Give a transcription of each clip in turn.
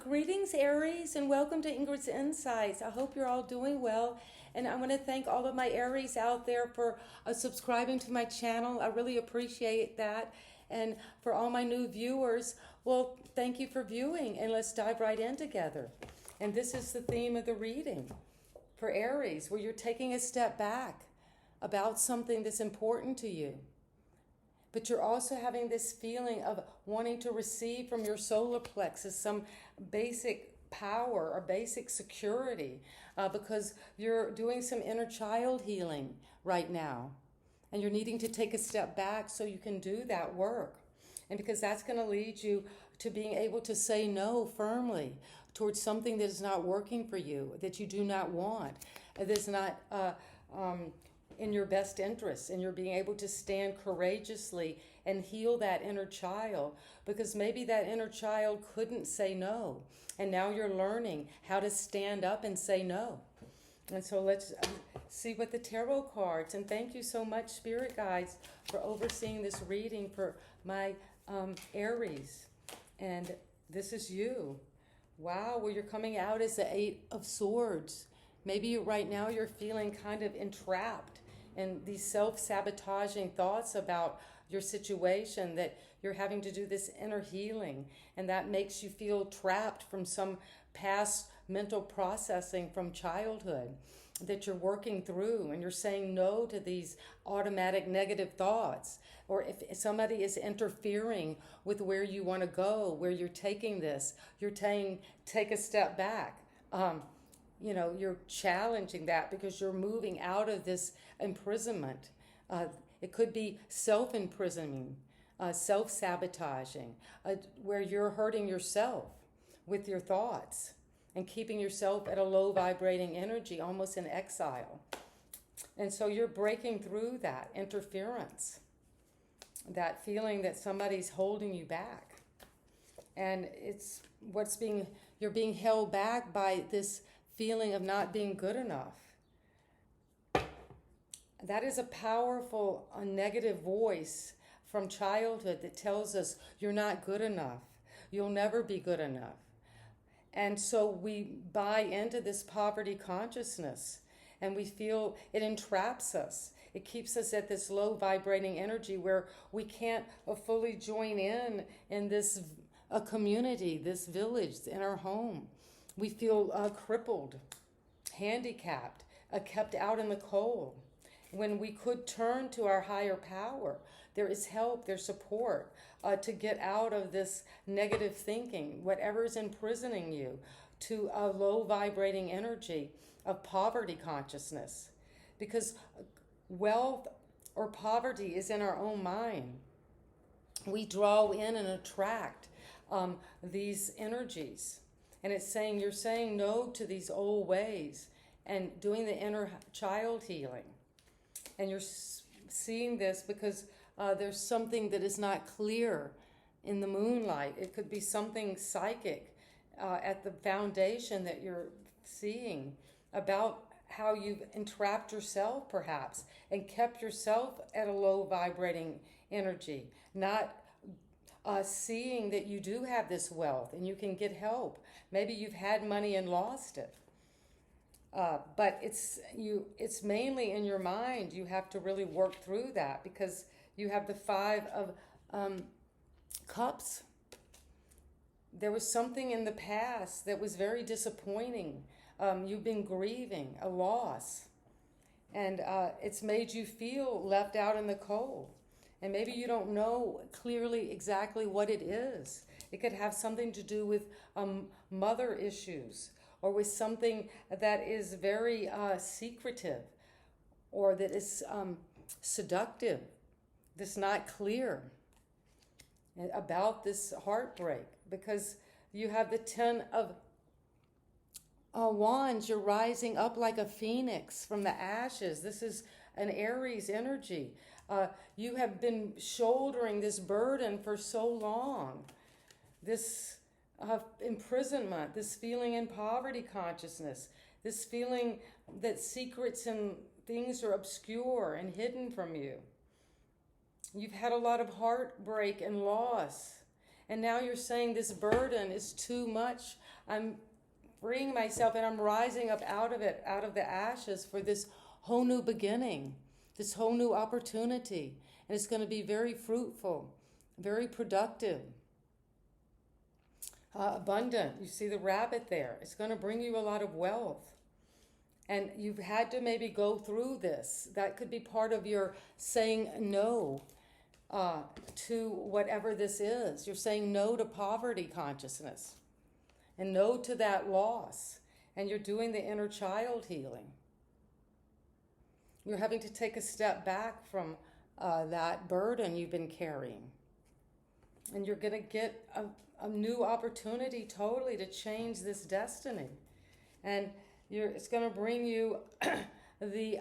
Greetings, Aries, and welcome to Ingrid's Insights. I hope you're all doing well. And I want to thank all of my Aries out there for subscribing to my channel. I really appreciate that. And for all my new viewers, well, thank you for viewing, and let's dive right in together. And this is the theme of the reading for Aries, where you're taking a step back about something that's important to you. But you're also having this feeling of wanting to receive from your solar plexus some basic power or basic security because you're doing some inner child healing right now. And you're needing to take a step back so you can do that work. And because that's going to lead you to being able to say no firmly towards something that is not working for you, that you do not want, that's not in your best interest, and you're being able to stand courageously and heal that inner child, because maybe that inner child couldn't say no, and now you're learning how to stand up and say no. And so let's see what the tarot cards, and thank you so much, Spirit Guides, for overseeing this reading for my Aries. And this is you. Wow, well, you're coming out as the Eight of Swords. Maybe right now you're feeling kind of entrapped in these self-sabotaging thoughts about your situation, that you're having to do this inner healing, and that makes you feel trapped from some past mental processing from childhood that you're working through, and you're saying no to these automatic negative thoughts. Or if somebody is interfering with where you want to go, where you're taking this, you're saying take a step back. You're challenging that because you're moving out of this imprisonment. It could be self-imprisoning, self-sabotaging, where you're hurting yourself with your thoughts and keeping yourself at a low vibrating energy, almost in exile. And so you're breaking through that interference, that feeling that somebody's holding you back. And you're being held back by this feeling of not being good enough. That is a powerful, negative voice from childhood that tells us you're not good enough. You'll never be good enough. And so we buy into this poverty consciousness, and we feel it entraps us. It keeps us at this low vibrating energy where we can't fully join in this a community, this village, in our home. We feel crippled, handicapped, kept out in the cold. When we could turn to our higher power, there is help, there's support to get out of this negative thinking, whatever is imprisoning you, to a low vibrating energy of poverty consciousness. Because wealth or poverty is in our own mind. We draw in and attract these energies. And it's saying you're saying no to these old ways and doing the inner child healing. And you're seeing this because there's something that is not clear in the moonlight. It could be something psychic at the foundation that you're seeing about how you've entrapped yourself, perhaps, and kept yourself at a low vibrating energy, not seeing that you do have this wealth and you can get help. Maybe you've had money and lost it. But it's mainly in your mind. You have to really work through that because you have the Five of Cups. There was something in the past that was very disappointing. You've been grieving a loss, and it's made you feel left out in the cold. And maybe you don't know clearly exactly what it is. It could have something to do with mother issues, or with something that is very secretive, or that is seductive, that's not clear about this heartbreak. Because you have the Ten of Wands, you're rising up like a phoenix from the ashes. This is an Aries energy. You have been shouldering this burden for so long. This imprisonment, this feeling in poverty consciousness, this feeling that secrets and things are obscure and hidden from you. You've had a lot of heartbreak and loss, And now you're saying this burden is too much. I'm freeing myself and I'm rising up out of it, out of the ashes for this whole new beginning, this whole new opportunity. And it's going to be very fruitful, very productive, abundant. You see the rabbit there. It's going to bring you a lot of wealth. And you've had to maybe go through this. That could be part of your saying no to whatever this is. You're saying no to poverty consciousness and no to that loss. And you're doing the inner child healing. You're having to take a step back from that burden you've been carrying. And you're going to get a new opportunity totally to change this destiny. And it's going to bring you the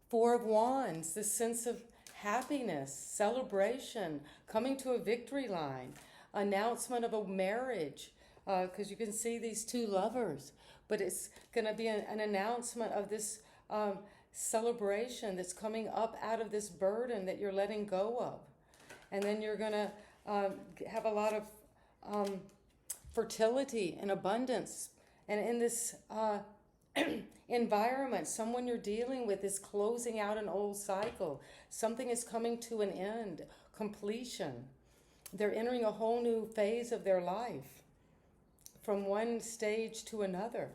Four of Wands, this sense of happiness, celebration, coming to a victory line, announcement of a marriage, because you can see these two lovers. But it's going to be an announcement of this celebration that's coming up out of this burden that you're letting go of. And then you're going to have a lot of fertility and abundance. And in this environment, someone you're dealing with is closing out an old cycle. Something is coming to an end, completion. They're entering a whole new phase of their life from one stage to another.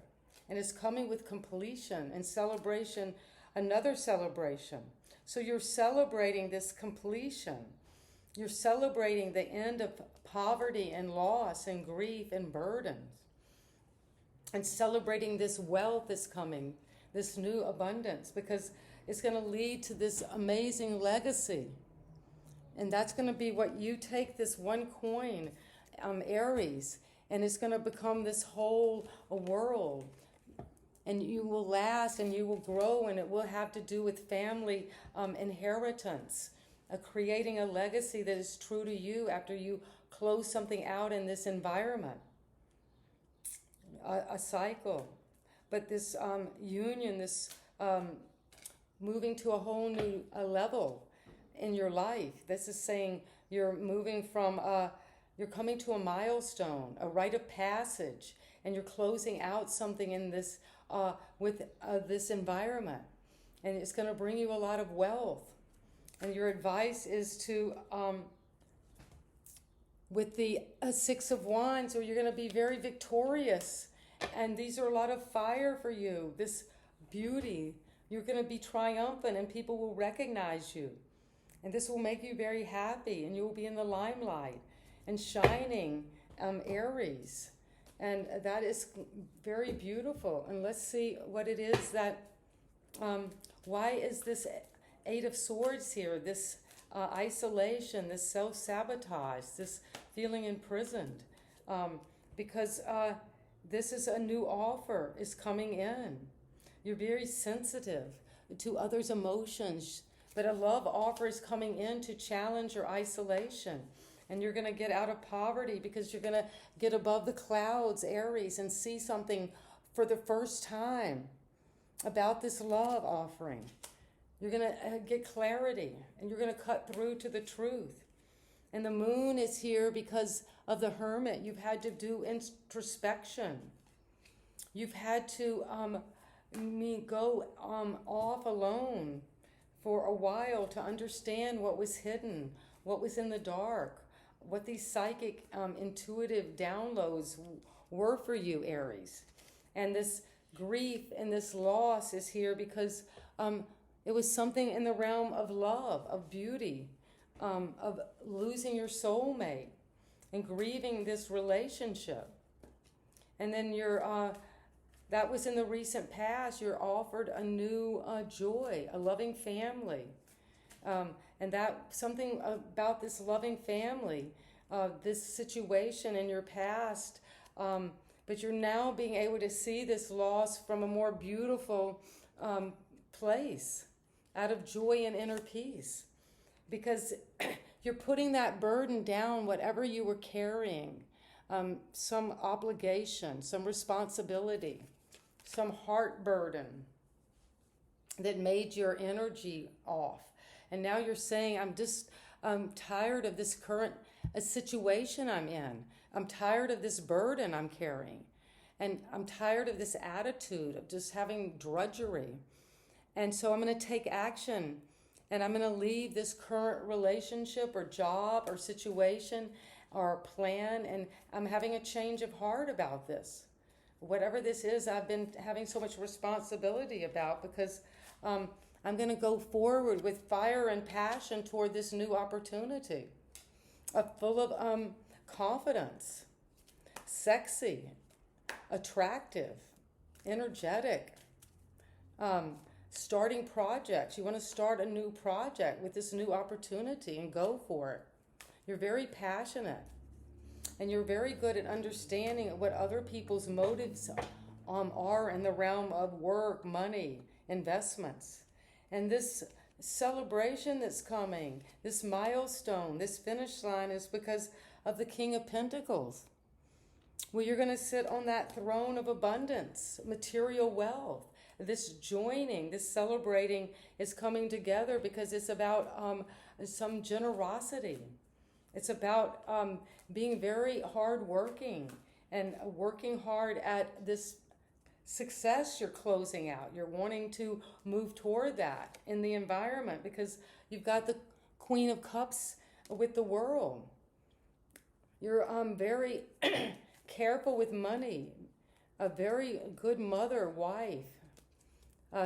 And it's coming with completion and celebration, another celebration. So you're celebrating this completion. You're celebrating the end of poverty and loss and grief and burdens. And celebrating this wealth that's coming, this new abundance, because it's going to lead to this amazing legacy. And that's going to be what you take this one coin, Aries, and it's going to become this whole world. And you will last and you will grow, and it will have to do with family inheritance, creating a legacy that is true to you after you close something out in this environment. A cycle. But this union, this moving to a whole new level in your life. This is saying you're moving from, you're coming to a milestone, a rite of passage, and you're closing out something in this, with this environment. And it's going to bring you a lot of wealth. And your advice is to, with the Six of Wands, or you're going to be very victorious. And these are a lot of fire for you, this beauty. You're going to be triumphant and people will recognize you. And this will make you very happy and you will be in the limelight and shining, Aries. And that is very beautiful. And let's see what it is that, why is this Eight of Swords here, this isolation, this self-sabotage, this feeling imprisoned? Because this is a new offer is coming in. You're very sensitive to others' emotions, but a love offer is coming in to challenge your isolation. And you're going to get out of poverty because you're going to get above the clouds, Aries, and see something for the first time about this love offering. You're going to get clarity, and you're going to cut through to the truth. And the moon is here because of the Hermit. You've had to do introspection. You've had to go off alone for a while to understand what was hidden, what was in the dark, what these psychic, intuitive downloads were for you, Aries. And this grief and this loss is here because it was something in the realm of love, of beauty, of losing your soulmate and grieving this relationship. And then that was in the recent past. You're offered a new joy, a loving family. And that something about this loving family, this situation in your past, but you're now being able to see this loss from a more beautiful place, out of joy and inner peace. Because you're putting that burden down, whatever you were carrying, some obligation, some responsibility, some heart burden that made your energy off. And now you're saying, I'm tired of this current situation I'm in. I'm tired of this burden I'm carrying. And I'm tired of this attitude of just having drudgery. And so I'm going to take action, and I'm going to leave this current relationship or job or situation or plan, and I'm having a change of heart about this. Whatever this is, I've been having so much responsibility about, because I'm going to go forward with fire and passion toward this new opportunity, full of confidence, sexy, attractive, energetic, starting projects. You want to start a new project with this new opportunity and go for it. You're very passionate, and you're very good at understanding what other people's motives are in the realm of work, money, investments. And this celebration that's coming, this milestone, this finish line, is because of the King of Pentacles, where you're going to sit on that throne of abundance, material wealth. This joining, this celebrating is coming together because it's about some generosity. It's about being very hardworking and working hard at this success you're closing out. You're wanting to move toward that in the environment because you've got the Queen of Cups with the world. You're very careful with money, a very good mother, wife,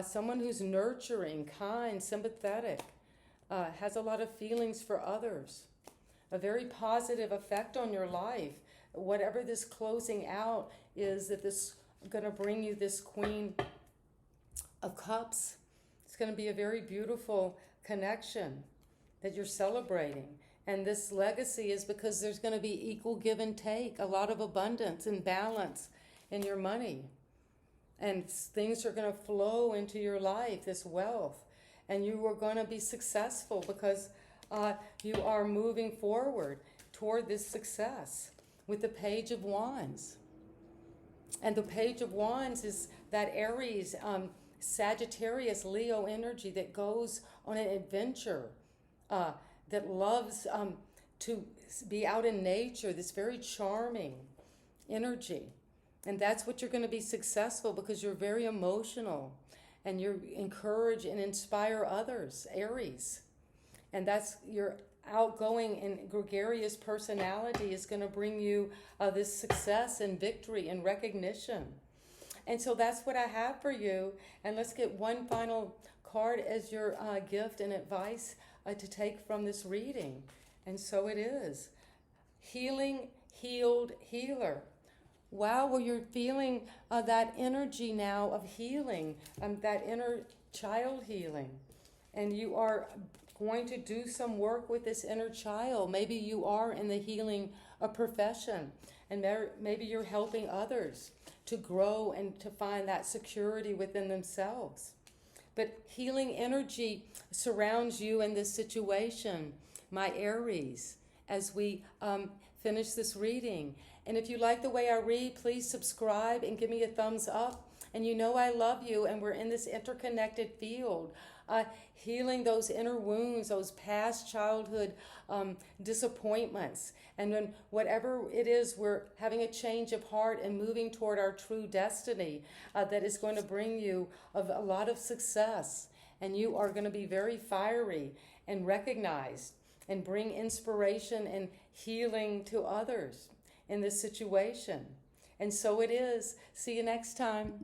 someone who's nurturing, kind, sympathetic, has a lot of feelings for others, a very positive effect on your life. Whatever this closing out is, that this going to bring you this Queen of Cups. It's going to be a very beautiful connection that you're celebrating. And this legacy is because there's going to be equal give and take, a lot of abundance and balance in your money. And things are going to flow into your life, this wealth. And you are going to be successful because you are moving forward toward this success with the Page of Wands. And the Page of Wands is that Aries, Sagittarius, Leo energy that goes on an adventure, that loves to be out in nature, this very charming energy. And that's what you're going to be successful because you're very emotional and you encourage and inspire others, Aries. And that's your outgoing and gregarious personality is going to bring you this success and victory and recognition. And so that's what I have for you. And let's get one final card as your gift and advice to take from this reading. And so it is. Healing, healed, healer. Wow, well, you're feeling that energy now of healing, that inner child healing. And you are going to do some work with this inner child. Maybe you are in the healing profession, and maybe you're helping others to grow and to find that security within themselves. But healing energy surrounds you in this situation, my Aries, as we finish this reading. And if you like the way I read, please subscribe and give me a thumbs up. And you know I love you, and we're in this interconnected field, healing those inner wounds, those past childhood disappointments. And when whatever it is, we're having a change of heart and moving toward our true destiny that is going to bring you a lot of success. And you are going to be very fiery and recognized and bring inspiration and healing to others in this situation. And so it is. See you next time.